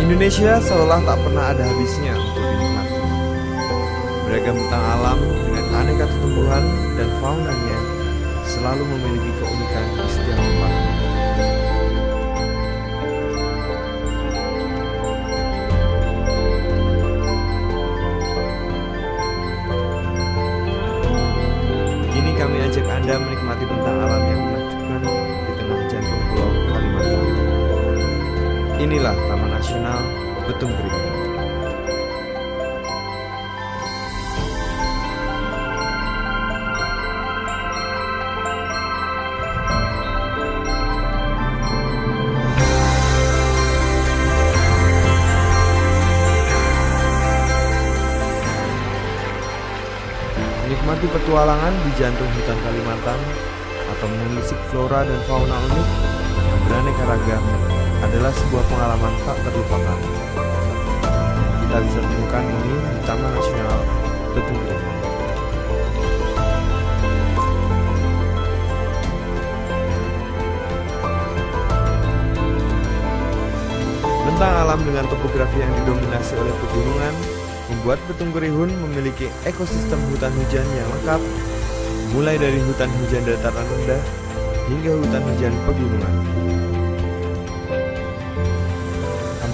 Indonesia seolah tak pernah ada habisnya untuk dinikmati. Beragam bentang alam dengan aneka tumbuhan dan faunanya selalu memiliki keunikan di setiap tempat. Kini kami ajak Anda menikmati bentang alam yang menakjubkan di tengah jantung Pulau Kalimantan. Inilah Taman Nasional Betung Kerihun. Menikmati petualangan di jantung hutan Kalimantan atau menelisik flora dan fauna unik yang beraneka ragam adalah sebuah pengalaman tak terlupakan. Kita bisa temukan ini di Taman Nasional Betung Kerihun. Bentang alam dengan topografi yang didominasi oleh pegunungan membuat Betung Kerihun memiliki ekosistem hutan hujan yang lengkap, mulai dari hutan hujan dataran rendah hingga hutan hujan pegunungan.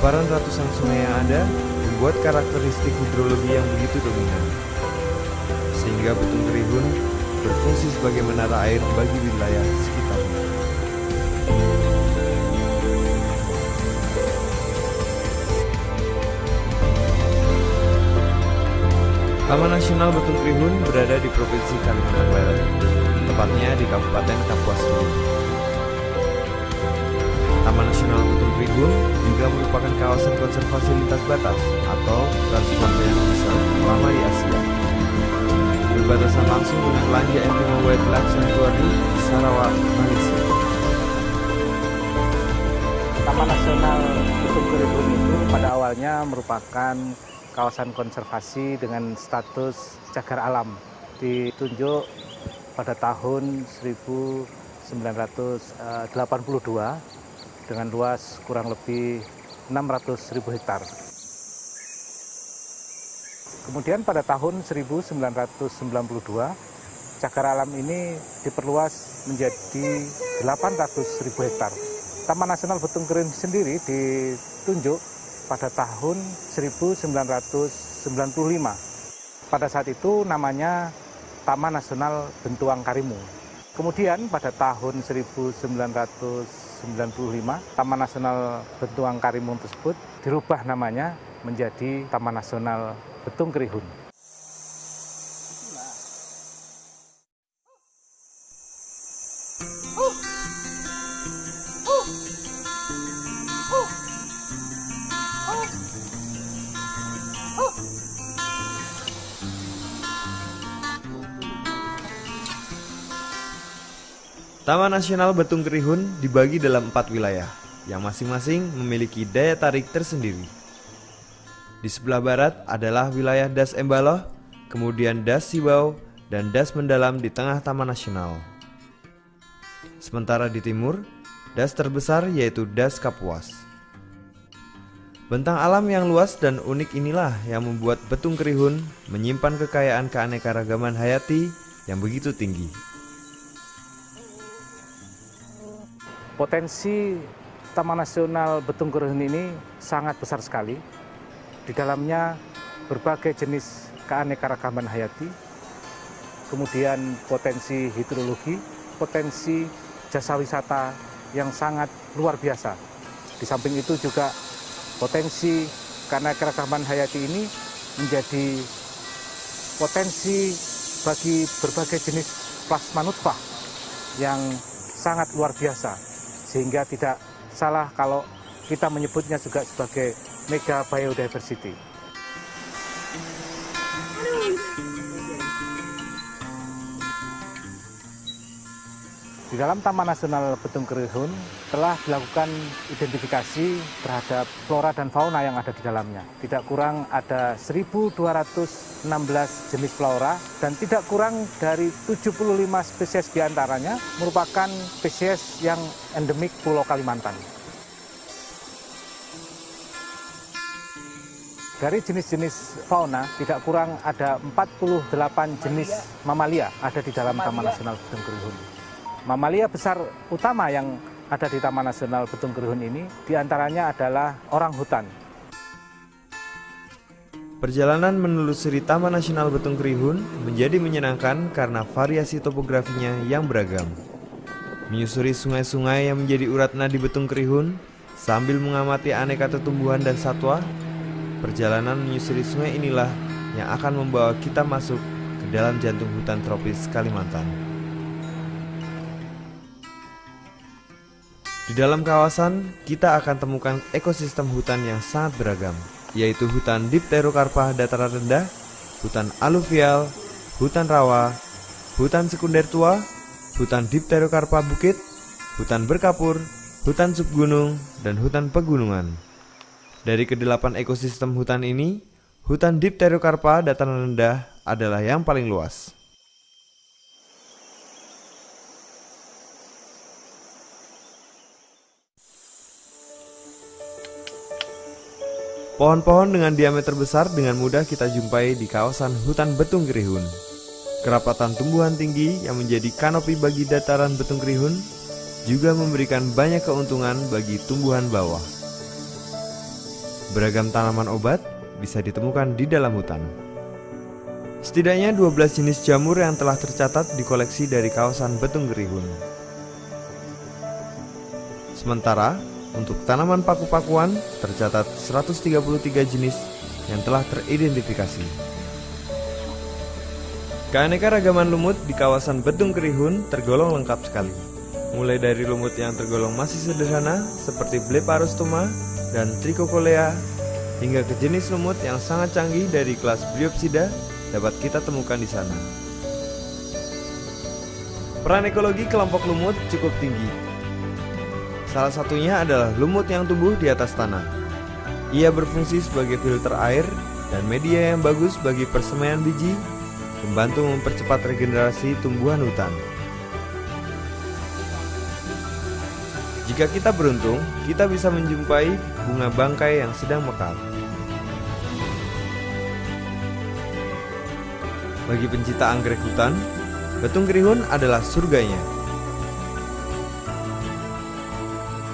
Hamparan ratusan sungai yang ada membuat karakteristik hidrologi yang begitu dominan, sehingga Betung Kerihun berfungsi sebagai menara air bagi wilayah sekitarnya. Taman Nasional Betung Kerihun berada di Provinsi Kalimantan Barat, tepatnya di Kabupaten Kapuas Hulu. Taman Nasional Betung Kerihun juga merupakan kawasan konservasi lintas batas atau Transfrontier Reserve pertama di Asia. Berbatasan langsung dengan Lanja Antimo Wildlife Sanctuary di Sarawak, Malaysia. Taman Nasional Betung Kerihun itu pada awalnya merupakan kawasan konservasi dengan status cagar alam, ditunjuk pada tahun 1982 dengan luas kurang lebih 600.000 hektar. Kemudian pada tahun 1992 cagar alam ini diperluas menjadi 800.000 hektar. Taman Nasional Betung Kerihun sendiri ditunjuk pada tahun 1995. Pada saat itu namanya Taman Nasional Bentuang Karimun. Kemudian pada tahun 1995, Taman Nasional Bentuang Karimun tersebut dirubah namanya menjadi Taman Nasional Betung Kerihun. Taman Nasional Betung Kerihun dibagi dalam 4 wilayah, yang masing-masing memiliki daya tarik tersendiri. Di sebelah barat adalah wilayah Das Embaloh, kemudian Das Sibau, dan Das Mendalam di tengah Taman Nasional. Sementara di timur, das terbesar yaitu Das Kapuas. Bentang alam yang luas dan unik inilah yang membuat Betung Kerihun menyimpan kekayaan keanekaragaman hayati yang begitu tinggi. Potensi Taman Nasional Betung Kerihun ini sangat besar sekali. Di dalamnya berbagai jenis keanekaragaman hayati, kemudian potensi hidrologi, potensi jasa wisata yang sangat luar biasa. Di samping itu juga potensi karena keragaman hayati ini menjadi potensi bagi berbagai jenis plasma nutfah yang sangat luar biasa, sehingga tidak salah kalau kita menyebutnya juga sebagai mega biodiversity. Di dalam Taman Nasional Betung Kerihun telah dilakukan identifikasi terhadap flora dan fauna yang ada di dalamnya. Tidak kurang ada 1.216 jenis flora dan tidak kurang dari 75 spesies diantaranya merupakan spesies yang endemik Pulau Kalimantan. Dari jenis-jenis fauna, tidak kurang ada 48 jenis mamalia ada di dalam Taman Nasional Betung Kerihun. Mamalia besar utama yang ada di Taman Nasional Betung Kerihun ini diantaranya adalah orang hutan. Perjalanan menelusuri Taman Nasional Betung Kerihun menjadi menyenangkan karena variasi topografinya yang beragam. Menyusuri sungai-sungai yang menjadi urat nadi Betung Kerihun sambil mengamati aneka tumbuhan dan satwa, perjalanan menyusuri sungai inilah yang akan membawa kita masuk ke dalam jantung hutan tropis Kalimantan. Di dalam kawasan, kita akan temukan ekosistem hutan yang sangat beragam, yaitu hutan Dipterocarpa dataran rendah, hutan aluvial, hutan rawa, hutan sekunder tua, hutan Dipterocarpa bukit, hutan berkapur, hutan subgunung, dan hutan pegunungan. Dari kedelapan ekosistem hutan ini, hutan Dipterocarpa dataran rendah adalah yang paling luas. Pohon-pohon dengan diameter besar dengan mudah kita jumpai di kawasan hutan Betung Kerihun. Kerapatan tumbuhan tinggi yang menjadi kanopi bagi dataran Betung Kerihun juga memberikan banyak keuntungan bagi tumbuhan bawah. Beragam tanaman obat bisa ditemukan di dalam hutan. Setidaknya 12 jenis jamur yang telah tercatat di koleksi dari kawasan Betung Kerihun. Sementara untuk tanaman paku-pakuan tercatat 133 jenis yang telah teridentifikasi. Keanekaragaman lumut di kawasan Betung Kerihun tergolong lengkap sekali. Mulai dari lumut yang tergolong masih sederhana seperti Bleparostoma dan Trichocolea hingga ke jenis lumut yang sangat canggih dari kelas Bryopsida dapat kita temukan di sana. Peran ekologi kelompok lumut cukup tinggi. Salah satunya adalah lumut yang tumbuh di atas tanah. Ia berfungsi sebagai filter air dan media yang bagus bagi persemaian biji, membantu mempercepat regenerasi tumbuhan hutan. Jika kita beruntung, kita bisa menjumpai bunga bangkai yang sedang mekar. Bagi pencinta anggrek hutan, Betung Kerihun adalah surganya.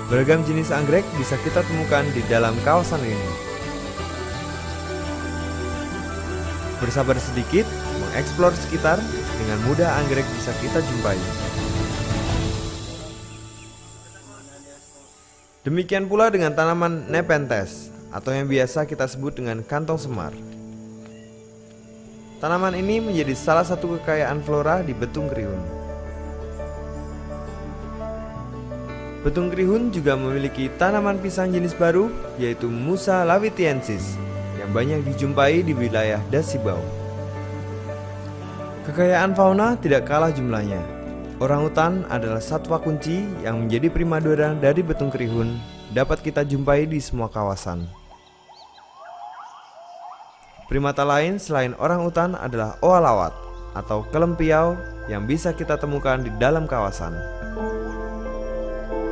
Beragam jenis anggrek bisa kita temukan di dalam kawasan ini. Bersabar sedikit, mengeksplor sekitar, dengan mudah anggrek bisa kita jumpai. Demikian pula dengan tanaman Nepenthes, atau yang biasa kita sebut dengan kantong semar. Tanaman ini menjadi salah satu kekayaan flora di Betung Kerihun. Betung Kerihun juga memiliki tanaman pisang jenis baru, yaitu Musa lawitiensis, yang banyak dijumpai di wilayah Dasibau. Kekayaan fauna tidak kalah jumlahnya. Orangutan adalah satwa kunci yang menjadi primadona dari Betung Kerihun, dapat kita jumpai di semua kawasan. Primata lain selain orangutan adalah oalawat atau kelempiau yang bisa kita temukan di dalam kawasan.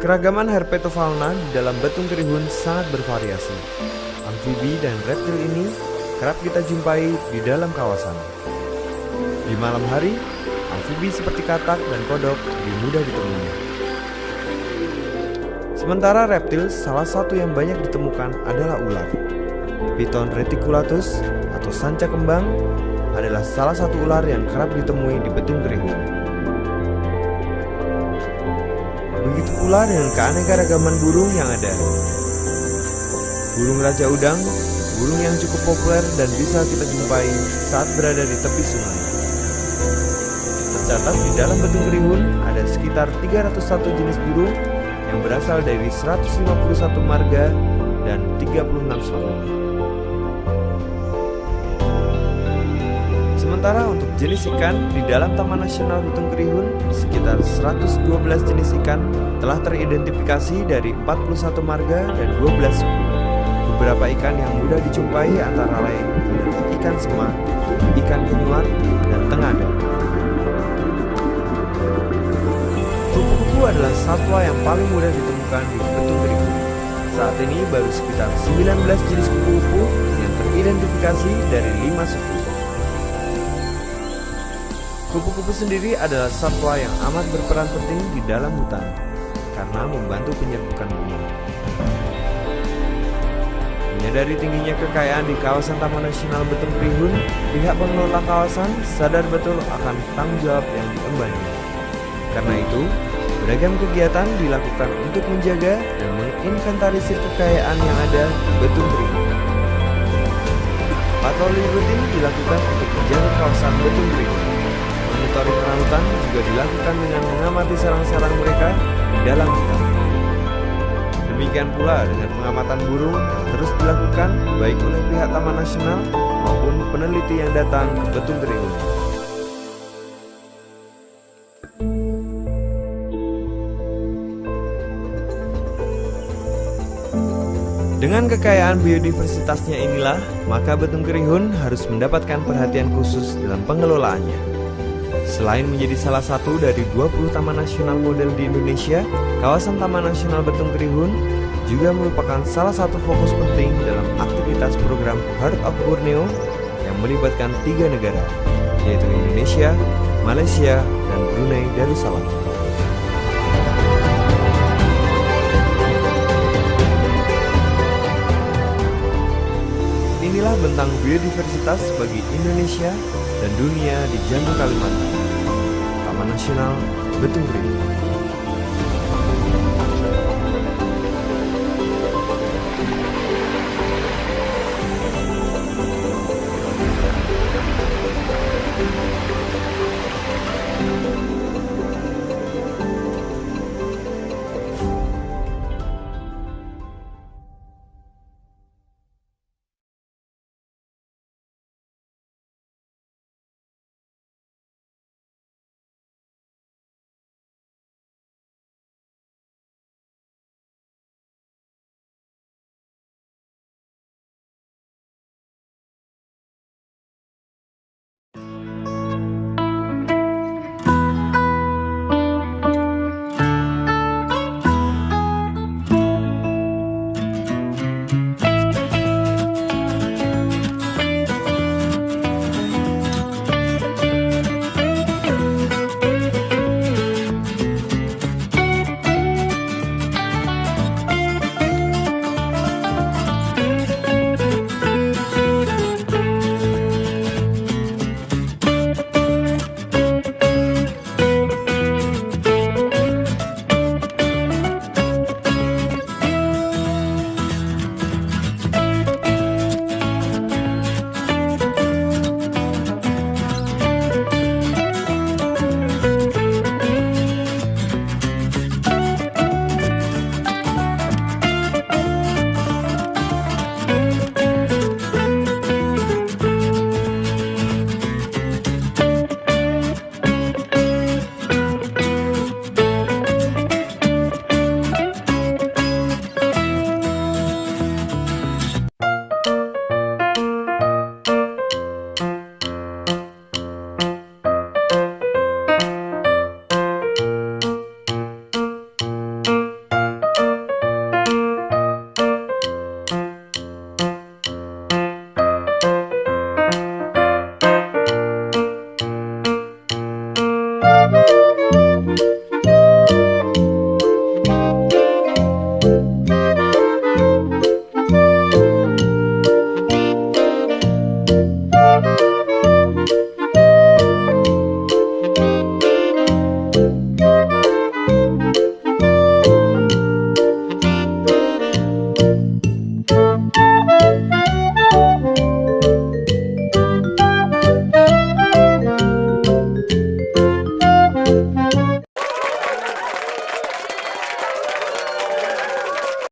Keragaman herpetofauna di dalam Betung Kerihun sangat bervariasi. Amfibi dan reptil ini kerap kita jumpai di dalam kawasan. Di malam hari, amfibi seperti katak dan kodok lebih mudah ditemui. Sementara reptil, salah satu yang banyak ditemukan adalah ular. Piton reticulatus atau sanca kembang, adalah salah satu ular yang kerap ditemui di Betung Kerihun. Begitu pula dengan keanekaragaman burung yang ada. Burung raja udang, burung yang cukup populer dan bisa kita jumpai saat berada di tepi sungai. Tercatat di dalam Betung Kerihun ada sekitar 301 jenis burung yang berasal dari 151 marga dan 36 suku. Sementara untuk jenis ikan, di dalam Taman Nasional Betung Kerihun, sekitar 112 jenis ikan telah teridentifikasi dari 41 marga dan 12 suku. Beberapa ikan yang mudah dijumpai antara lain adalah ikan sema, ikan kenyuan, dan tengada. Kupu-kupu adalah satwa yang paling mudah ditemukan di Betung Kerihun. Saat ini baru sekitar 19 jenis kupu-kupu yang teridentifikasi dari 5 suku. Kupu-kupu sendiri adalah satwa yang amat berperan penting di dalam hutan karena membantu penyerbukan bunga. Menyadari tingginya kekayaan di kawasan Taman Nasional Betung Kerihun, pihak pengelola kawasan sadar betul akan tanggung jawab yang diembannya. Karena itu, beragam kegiatan dilakukan untuk menjaga dan menginventarisir kekayaan yang ada di Betung Kerihun. Patroli rutin dilakukan untuk menjaga kawasan Betung Kerihun. Monitoring orangutan juga dilakukan dengan mengamati sarang-sarang mereka di dalam hutan. Demikian pula dengan pengamatan burung yang terus dilakukan baik oleh pihak Taman Nasional maupun peneliti yang datang ke Betung Kerihun. Dengan kekayaan biodiversitasnya inilah, maka Betung Kerihun harus mendapatkan perhatian khusus dalam pengelolaannya. Selain menjadi salah satu dari 20 taman nasional model di Indonesia, kawasan Taman Nasional Betung Kerihun juga merupakan salah satu fokus penting dalam aktivitas program Heart of Borneo yang melibatkan 3 negara, yaitu Indonesia, Malaysia, dan Brunei Darussalam. Inilah bentang biodiversitas bagi Indonesia dan dunia di jantung Kalimantan. Taman Nasional Betung Kerihun.